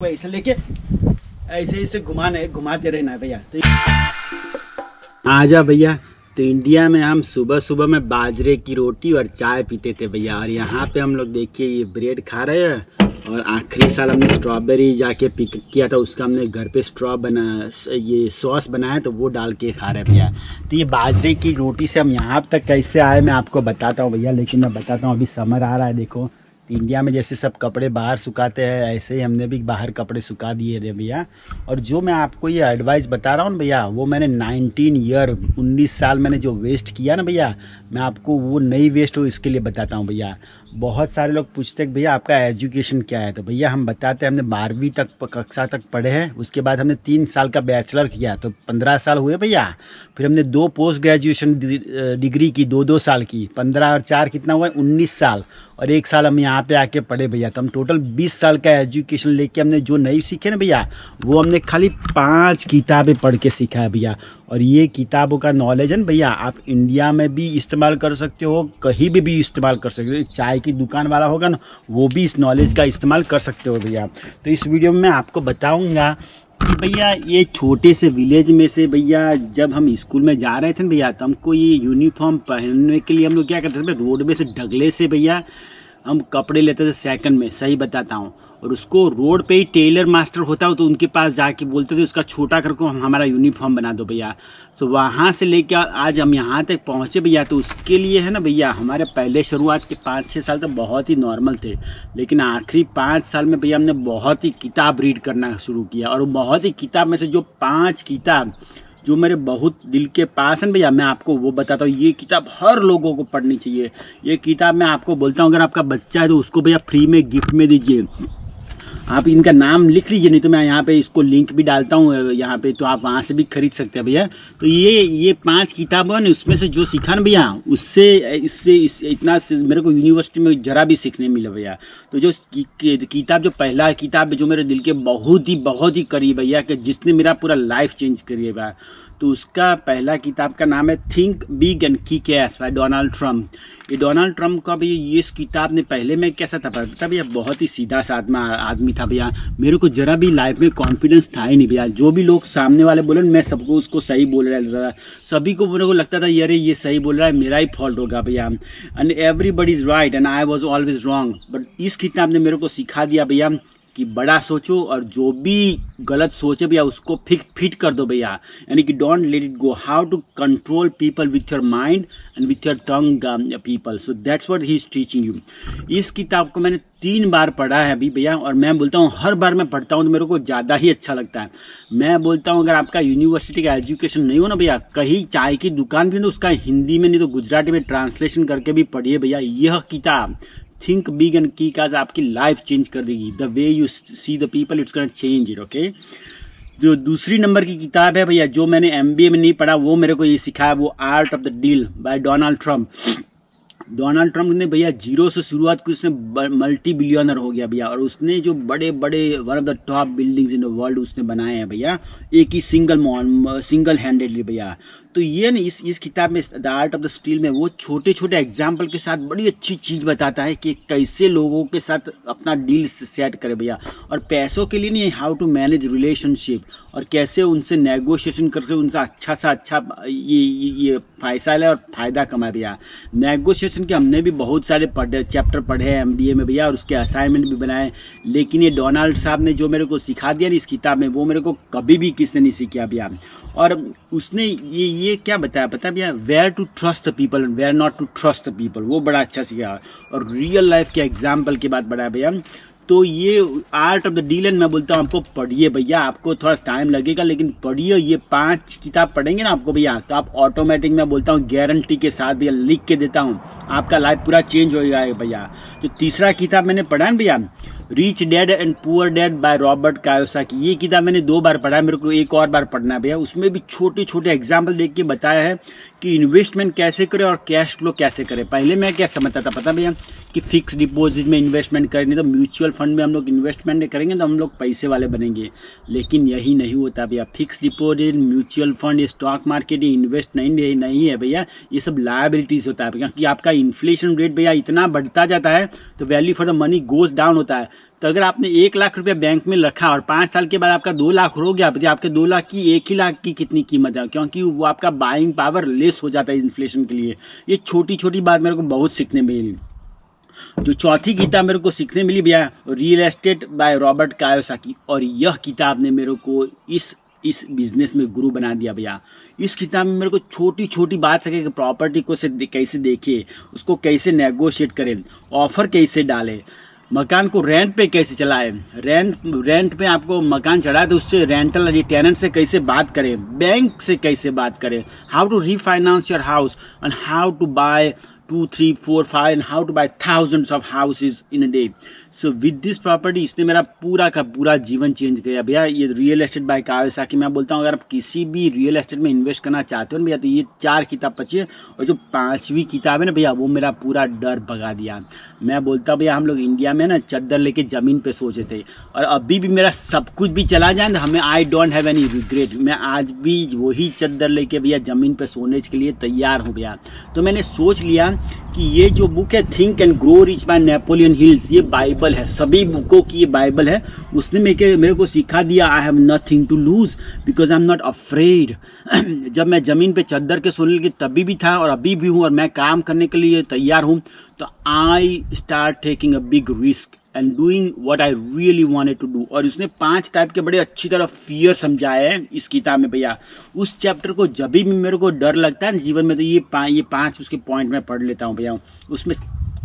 ऐसे लेके ऐसे ऐसे घुमाते रहना भैया। तो आजा भैया। तो इंडिया में हम सुबह सुबह में बाजरे की रोटी और चाय पीते थे भैया, और यहाँ पे हम लोग देखिए ये ब्रेड खा रहे हैं। और आखिरी साल हमने स्ट्रॉबेरी जाके पिक किया था, उसका हमने घर पे ये सॉस बनाया तो वो डाल के खा रहे हैं भैया। तो ये बाजरे की रोटी से हम यहाँ तक कैसे आए मैं आपको बताता हूँ भैया, लेकिन मैं बताता हूँ अभी समर आ रहा है। देखो इंडिया में जैसे सब कपड़े बाहर सुखाते हैं, ऐसे ही हमने भी बाहर कपड़े सुखा दिए रे भैया। और जो मैं आपको ये एडवाइस बता रहा हूँ भैया, वो मैंने 19 साल मैंने जो वेस्ट किया ना भैया, मैं आपको वो नहीं वेस्ट हो इसके लिए बताता हूँ भैया। बहुत सारे लोग पूछते हैं भैया आपका एजुकेशन क्या है, तो भैया हम बताते हैं हमने 12वीं तक कक्षा तक पढ़े हैं। उसके बाद हमने 3 साल का बैचलर किया तो 15 साल हुए भैया। फिर हमने 2 पोस्ट ग्रेजुएशन डिग्री की 2-2 साल की, 15 और 4 कितना हुआ 19 साल। और 1 साल हम यहाँ पे आके पढ़े भैया। तो हम टोटल 20 साल का एजुकेशन लेके हमने जो नहीं सीखे ना भैया, वो हमने खाली 5 किताबें पढ़ के सीखा है भैया। और ये किताबों का नॉलेज है ना भैया, आप इंडिया में भी इस्तेमाल कर सकते हो, कहीं भी इस्तेमाल कर सकते हो। चाय की दुकान वाला होगा ना, वो भी इस नॉलेज का इस्तेमाल कर सकते हो भैया। तो इस वीडियो में मैं आपको बताऊँगा कि भैया ये छोटे से विलेज में से भैया, जब हम स्कूल में जा रहे थे ना भैया, तो हमको ये यूनिफॉर्म पहनने के लिए हम लोग क्या करते थे, रोड में से ढगले से भैया हम कपड़े लेते थे सेकंड में, सही बताता हूँ। और उसको रोड पे ही टेलर मास्टर होता हो तो उनके पास जाके बोलते थे उसका छोटा करके हमारा यूनिफॉर्म बना दो भैया। तो वहाँ से लेकर आज हम यहाँ तक पहुँचे भैया। तो उसके लिए है ना भैया, हमारे पहले शुरुआत के 5-6 साल तो बहुत ही नॉर्मल थे, लेकिन आखिरी 5 साल में भैया हमने बहुत ही किताब रीड करना शुरू किया। और बहुत ही किताब में से जो 5 किताब जो मेरे बहुत दिल के पास है भैया, मैं आपको वो बताता हूँ। ये किताब हर लोगों को पढ़नी चाहिए। ये किताब मैं आपको बोलता हूँ, अगर आपका बच्चा है तो उसको भैया फ्री में गिफ्ट में दीजिए। आप इनका नाम लिख लीजिए, नहीं तो मैं यहाँ पे इसको लिंक भी डालता हूँ यहाँ पे, तो आप वहाँ से भी खरीद सकते हैं भैया। तो ये 5 किताबें ना, उसमें से जो सीखा ना भैया, उससे इतना मेरे को यूनिवर्सिटी में जरा भी सीखने मिला भैया। तो जो किताब, जो पहला किताब जो मेरे दिल के बहुत ही करीब भैया, कि जिसने मेरा पूरा लाइफ चेंज करिए भैया, तो उसका पहला किताब का नाम है think big and kick ass by Donald Trump. ये डोनाल्ड ट्रम्प का भी ये इस किताब ने, पहले में कैसा था पता भैया, बहुत ही सीधा साधा आदमी था भैया। मेरे को जरा भी लाइफ में कॉन्फिडेंस था ही नहीं भैया। जो भी लोग सामने वाले बोले मैं सबको उसको सही बोल रहा था, सभी को मेरे को लगता था यार ये सही बोल रहा है, मेरा ही फॉल्ट होगा भैया। And everybody is right and I was always wrong. But इस किताब ने मेरे को सिखा दिया भैया कि बड़ा सोचो, और जो भी गलत सोचे भैया उसको फिट कर दो भैया। यानी कि don't let it go, how to control people with your mind and with your tongue people. So that's what he is teaching you. इस किताब को मैंने 3 बार पढ़ा है अभी भैया, और मैं बोलता हूँ हर बार मैं पढ़ता हूँ तो मेरे को ज़्यादा ही अच्छा लगता है। मैं बोलता हूँ अगर आपका यूनिवर्सिटी का एजुकेशन नहीं हो ना भैया, कहीं चाय की दुकान भी ना, उसका हिंदी में नहीं तो गुजराती में ट्रांसलेशन करके भी पढ़िए भैया। यह किताब think big and kick S आपकी लाइफ चेंज कर देगी। The way you see the people, it's gonna change it. Okay, जो दूसरी नंबर की किताब है भैया, जो मैंने MBA में नहीं पढ़ा, वो मेरे को ये सिखाया, वो art of the deal by Donald Trump. Donald Trump ने भैया 0 से शुरुआत की, उसने मल्टी बिलियनर हो गया भैया। और उसने जो बड़े one of the top buildings in the world उसने बनाए हैं भैया, एक ही सिंगल हैंडेडली भैया। तो ये ना इस किताब में, the art of the steel में, वो छोटे छोटे एग्जाम्पल के साथ बड़ी अच्छी चीज़ बताता है कि कैसे लोगों के साथ अपना डील सेट करे भैया। और पैसों के लिए नहीं, हाउ टू मैनेज रिलेशनशिप, और कैसे उनसे नेगोशिएशन करके उनसे अच्छा सा अच्छा ये पैसा है और फायदा कमाए भैया। नेगोशिएशन के हमने भी बहुत सारे चैप्टर पढ़े हैं MBA में भैया, और उसके असाइनमेंट भी बनाए। लेकिन ये डोनाल्ड साहब ने जो मेरे को सिखा दिया ना इस किताब में, वो मेरे को कभी भी किसने नहीं सिखाया भैया। और उसने ये क्या बताया पता भैया, where to trust the people and where not to trust the people, वो बड़ा अच्छा सिखाया। और रियल लाइफ के एग्जाम्पल की बात बढ़ाया भैया। तो ये art of the deal, and मैं बोलता हूँ आपको पढ़िए भैया, आपको थोड़ा टाइम लगेगा लेकिन पढ़िए। ये 5 किताब पढ़ेंगे ना आपको भैया, तो आप ऑटोमेटिक, मैं बोलता हूँ गारंटी के साथ भैया, लिख के देता हूँ, आपका लाइफ पूरा चेंज हो जाएगा भैया। जो तीसरा किताब मैंने पढ़ा है भैया, rich dad and poor dad by Robert Kiyosaki, ये किताब मैंने 2 बार पढ़ा है, मेरे को एक और बार पढ़ना है भैया। उसमें भी छोटे छोटे एग्जाम्पल देख के बताया है कि इन्वेस्टमेंट कैसे करें और कैश फ्लो कैसे करें। पहले मैं क्या समझता था पता भैया, कि फिक्स डिपॉजिट में इन्वेस्टमेंट करें, नहीं तो म्यूचुअल फंड में हम लोग इन्वेस्टमेंट करेंगे तो हम लोग पैसे वाले बनेंगे। लेकिन यही नहीं होता भैया। Fix deposit, mutual fund, stock market, invest नहीं है भैया, ये सब लायबिलिटीज होता है। क्योंकि आपका इन्फ्लेशन रेट भैया इतना बढ़ता जाता है तो value for the money goes down होता है। तो अगर आपने 1 लाख रुपया बैंक में रखा और 5 साल के बाद आपका 2 लाख हो गया, तो आपके 2 लाख की 1 ही लाख की कितनी कीमत है, क्योंकि वो आपका बाइंग पावर लेस हो जाता है इन्फ्लेशन के लिए। ये छोटी छोटी बात मेरे को बहुत सीखने मिली। जो चौथी किताब मेरे को सीखने मिली भैया, real estate by Robert Kiyosaki, और यह किताब ने मेरे को इस बिजनेस में गुरु बना दिया भैया। इस किताब में मेरे को छोटी छोटी बात सके कि प्रॉपर्टी को कैसे देखे, उसको कैसे नेगोशिएट करें, ऑफर कैसे डालें, मकान को रेंट पे कैसे चलाए, रेंट पे आपको मकान चढ़ाए तो उससे रेंटल टेनेंट से कैसे बात करें, बैंक से कैसे बात करें, how to refinance your house and how to buy 2, 3, 4, 5 and how to buy thousands of houses in a day. So with this property इसने मेरा पूरा का पूरा जीवन चेंज किया भैया। ये रियल एस्टेट बाय कियोसाकी, मैं बोलता हूँ अगर आप किसी भी रियल एस्टेट में इन्वेस्ट करना चाहते हो ना भैया, तो ये 4 किताब बची है, और जो 5वीं किताब है ना भैया, वो मेरा पूरा डर भगा दिया। मैं बोलता भैया हम लोग इंडिया में ना चद्दर लेके ज़मीन पे सोचे थे, और अभी भी मेरा सब कुछ भी चला जाए तो हमें I don't have any regret. मैं आज भी वही चद्दर लेके भैया ज़मीन पे सोने के लिए तैयार हूँ भैया। तो मैंने सोच लिया कि ये जो बुक है think and grow rich by Napoleon hills, ये बाइबल है, सभी बुकों की ये बाइबल है। उसने मेरे को सिखा दिया I have nothing to lose because I am not afraid. जब मैं ज़मीन पे चद्दर के सोने लगी तभी भी था और अभी भी हूँ, और मैं काम करने के लिए तैयार हूँ। तो I start taking a big risk and doing what I really wanted to do. और उसने 5 टाइप के बड़े अच्छी तरह फियर समझाए हैं इस किताब में भैया। उस चैप्टर को जब भी मेरे को डर लगता है ना जीवन में, तो ये 5 उसके पॉइंट में पढ़ लेता हूँ भैया। उसमें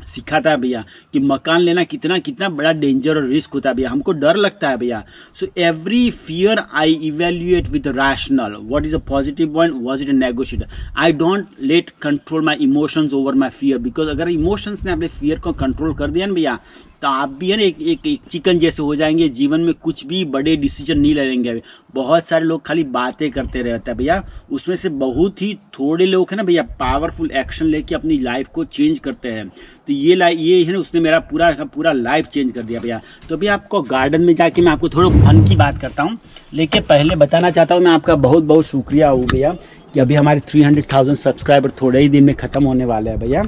सिखाता है भैया कि मकान लेना कितना बड़ा डेंजर और रिस्क होता है भैया, हमको डर लगता है भैया। So every fear I evaluate with rational, what is a positive point, was it a negotiator. I don't let control my emotions over my fear, because अगर इमोशंस ने अपने फियर को कंट्रोल कर दिया ना भैया, तो आप भी है ना एक चिकन जैसे हो जाएंगे, जीवन में कुछ भी बड़े डिसीजन नहीं लेंगे। बहुत सारे लोग खाली बातें करते रहते हैं भैया, उसमें से बहुत ही थोड़े लोग हैं ना भैया पावरफुल एक्शन लेके अपनी लाइफ को चेंज करते हैं। तो ये है ना, उसने मेरा पूरा लाइफ चेंज कर दिया भैया। तो भैया आपको गार्डन में जाके मैं आपको थोड़ा फन की बात करता हूँ, लेकिन पहले बताना चाहता हूँ मैं आपका बहुत बहुत शुक्रिया हूँ भैया कि अभी हमारे 300,000 सब्सक्राइबर थोड़े ही दिन में ख़त्म होने वाले हैं भैया।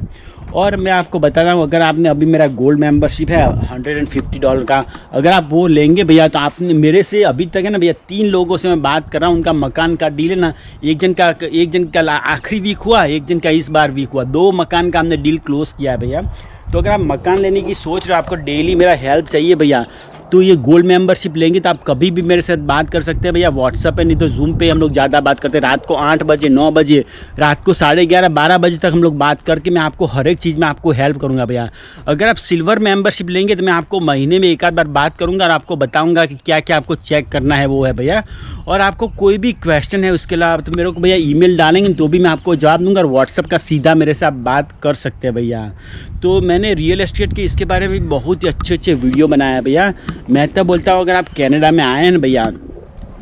और मैं आपको बता रहा हूँ, अगर आपने अभी मेरा गोल्ड मेंबरशिप है $150 का, अगर आप वो लेंगे भैया, तो आपने मेरे से अभी तक है ना भैया 3 लोगों से मैं बात कर रहा हूँ, उनका मकान का डील है ना, एक जन का आखिरी वीक हुआ, एक जन का इस बार वीक हुआ, 2 मकान का हमने डील क्लोज किया है भैया। तो अगर आप मकान लेने की सोच रहे हो, आपको डेली मेरा हेल्प चाहिए भैया, तो ये गोल्ड मेंबरशिप लेंगे तो आप कभी भी मेरे साथ बात कर सकते हैं भैया, व्हाट्सएप पे, नहीं तो जूम पे हम लोग ज़्यादा बात करते हैं। रात को 8 बजे, 9 बजे, रात को 11:30, 12 बजे तक हम लोग बात करके मैं आपको हर एक चीज़ में आपको हेल्प करूँगा भैया। अगर आप सिल्वर मेंबरशिप लेंगे तो मैं आपको महीने में 1 आध बार बात करूँगा और आपको बताऊँगा कि क्या क्या आपको चेक करना है, वो है भैया। और आपको कोई भी क्वेश्चन है उसके अलावा तो मेरे को भैया ईमेल डालेंगे तो भी मैं आपको जवाब दूँगा, और व्हाट्सएप का सीधा मेरे से आप बात कर सकते हैं भैया। तो मैंने रियल एस्टेट के इसके बारे में बहुत ही अच्छे वीडियो बनाया है भैया। मैं तो बोलता हूँ अगर आप कनाडा में आए हैं ना भैया,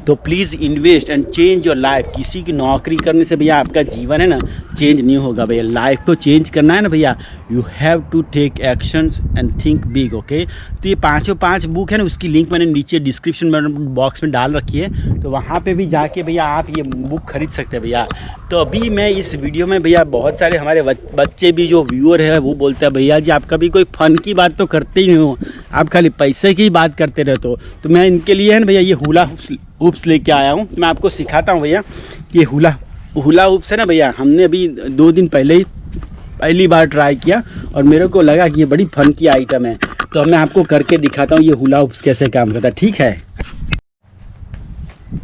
तो please invest and change your life. किसी की नौकरी करने से भैया आपका जीवन है ना चेंज नहीं होगा भैया। लाइफ को चेंज करना है ना भैया, you have to take actions and think big. Okay, तो ये 5 बुक है ना, उसकी लिंक मैंने नीचे डिस्क्रिप्शन बॉक्स में डाल रखी है, तो वहाँ पे भी जाके भैया आप ये बुक खरीद सकते हैं भैया। तो अभी मैं इस वीडियो में भैया बहुत सारे हमारे बच्चे भी जो व्यूअर है वो बोलते हैं भैया जी आप कभी कोई फन की बात तो करते ही नहीं हो, आप खाली पैसे की बात करते रहते हो। तो मैं इनके लिए है ना भैया ये हुला हुप्स लेके आया हूँ। मैं आपको सिखाता हूँ भैया कि हुला हुप्स है ना भैया, हमने अभी 2 दिन पहले ही पहली बार ट्राई किया और मेरे को लगा कि ये बड़ी फन की आइटम है। तो मैं आपको करके दिखाता हूँ ये हुला हुप्स कैसे काम करता है, ठीक है।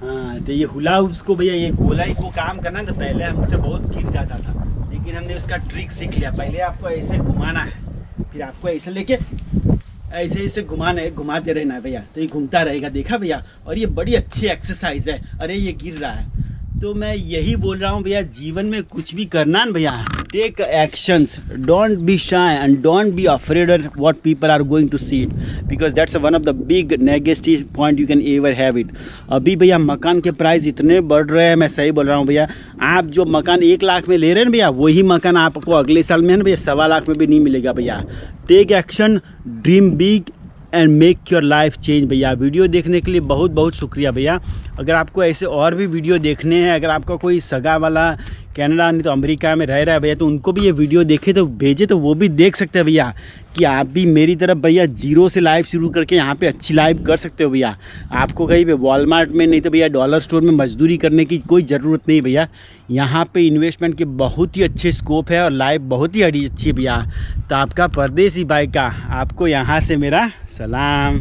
हाँ, तो ये हुला हुप्स को भैया ये गोलाई को काम करना तो पहले हमसे बहुत गिर जाता था, लेकिन हमने उसका ट्रिक सीख लिया। पहले आपको ऐसे घुमाना है, फिर आपको ऐसे लेके ऐसे घुमाना है, घुमाते रहना है भैया, तो ये घूमता रहेगा, देखा भैया। और ये बड़ी अच्छी एक्सरसाइज है। अरे ये गिर रहा है, तो मैं यही बोल रहा हूँ भैया, जीवन में कुछ भी करना है भैया, take actions, don't be shy and don't be afraid of what people are going to see it, because that's one of the big negative point you can ever have it. अभी भैया मकान के प्राइस इतने बढ़ रहे हैं, मैं सही बोल रहा हूँ भैया। आप जो मकान 1 लाख में ले रहे हैं भैया, वही मकान आपको अगले साल में है ना भैया 1.25 लाख में भी नहीं मिलेगा भैया। Take action, dream big and make your life change भैया। वीडियो देखने के लिए बहुत बहुत शुक्रिया भैया। अगर आपको ऐसे और भी वीडियो देखने हैं, अगर आपका कोई सगा वाला कनाडा नहीं तो अमेरिका में रह रहा है भैया, तो उनको भी ये वीडियो देखे तो भेजे तो वो भी देख सकते हैं भैया कि आप भी मेरी तरफ भैया जीरो से लाइव शुरू करके यहाँ पे अच्छी लाइव कर सकते हो भैया। आपको कहीं पे वॉलमार्ट में नहीं तो भैया डॉलर स्टोर में मजदूरी करने की कोई ज़रूरत नहीं भैया। यहाँ पे इन्वेस्टमेंट के बहुत ही अच्छे स्कोप है और लाइव बहुत ही अच्छी है भैया। तो आपका परदेसी भाई का आपको यहाँ से मेरा सलाम।